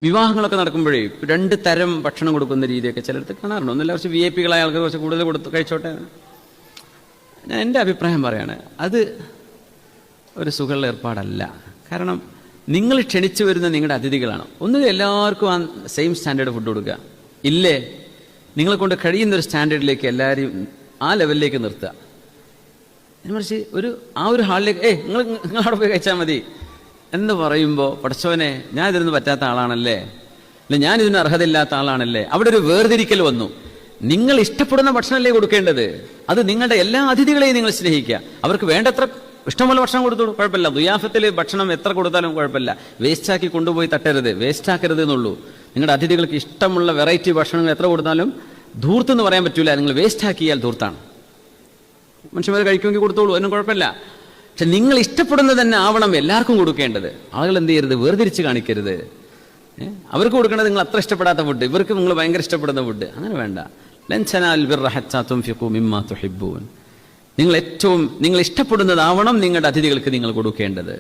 വിവാഹങ്ങളൊക്കെ നടക്കുമ്പോഴേ രണ്ട് തരം ഭക്ഷണം കൊടുക്കുന്ന രീതിയൊക്കെ ചിലടത്ത് കാണാറുണ്ട്. ഒന്നല്ല കുറച്ച് VIP കളായ ആൾക്കാർ കുറച്ച് കൂടുതൽ കൊടുത്ത് കഴിച്ചോട്ടെ. ഞാൻ എൻ്റെ അഭിപ്രായം പറയാണ്, അത് ഒരു സുഖമുള്ള ഏർപ്പാടല്ല. കാരണം നിങ്ങൾ ക്ഷണിച്ചു വരുന്ന നിങ്ങളുടെ അതിഥികളാണ്. ഒന്നുകിൽ എല്ലാവർക്കും ആ സെയിം സ്റ്റാൻഡേർഡ് ഫുഡ് കൊടുക്കുക, ഇല്ലേ നിങ്ങളെ കൊണ്ട് കഴിയുന്നൊരു സ്റ്റാൻഡേർഡിലേക്ക് എല്ലാവരെയും ആ ലെവലിലേക്ക് നിർത്തുക. മറിച്ച് ആ ഒരു ഹാളിലേക്ക് നിങ്ങളവിടെ പോയി കഴിച്ചാൽ മതി എന്ന് പറയുമ്പോൾ, പഠിച്ചവനെ ഞാൻ ഇതിനൊന്നും പറ്റാത്ത ആളാണല്ലേ, അല്ലെ ഞാൻ ഇതിന് അർഹതയില്ലാത്ത ആളാണല്ലേ, അവിടെ ഒരു വേർതിരിക്കൽ വന്നു. നിങ്ങൾ ഇഷ്ടപ്പെടുന്ന ഭക്ഷണമല്ലേ കൊടുക്കേണ്ടത്. അത് നിങ്ങളുടെ എല്ലാ അതിഥികളെയും നിങ്ങൾ സ്നേഹിക്കുക. അവർക്ക് വേണ്ടത്ര ഇഷ്ടംപോലെ ഭക്ഷണം കൊടുത്തോളൂ, കുഴപ്പമില്ല. ദുയാഫത്തിൽ ഭക്ഷണം എത്ര കൊടുത്താലും കുഴപ്പമില്ല. വേസ്റ്റാക്കി കൊണ്ടുപോയി തട്ടരുത്, വേസ്റ്റാക്കരുത് എന്നുള്ളൂ. നിങ്ങളുടെ അതിഥികൾക്ക് ഇഷ്ടമുള്ള വെറൈറ്റി ഭക്ഷണങ്ങൾ എത്ര കൊടുത്താലും ധൂർത്തെന്ന് പറയാൻ പറ്റൂല. നിങ്ങൾ വേസ്റ്റാക്കിയാൽ ധൂർത്താണ്. മനുഷ്യന്മാർ കഴിക്കുമെങ്കിൽ കൊടുത്തോളൂ, അതിനും കുഴപ്പമില്ല. പക്ഷെ നിങ്ങൾ ഇഷ്ടപ്പെടുന്നത് തന്നെ ആവണം എല്ലാവർക്കും കൊടുക്കേണ്ടത്. ആളുകൾ എന്ത് ചെയ്യരുത്, വേർതിരിച്ച് കാണിക്കരുത്. അവർക്ക് കൊടുക്കേണ്ടത് നിങ്ങൾ അത്ര ഇഷ്ടപ്പെടാത്ത ഫുഡ്, ഇവർക്ക് നിങ്ങൾ ഭയങ്കര ഇഷ്ടപ്പെടുന്ന ഫുഡ്, അങ്ങനെ വേണ്ട. ലൻ തനാലുൽ ബിർറ ഹത്താ തുൻഫിഖൂ മിമ്മാ തുഹിബ്ബൂൻ. നിങ്ങൾ ഇഷ്ടപ്പെടുന്നതാവണം നിങ്ങളുടെ അതിഥികൾക്ക് നിങ്ങൾ കൊടുക്കേണ്ടത്.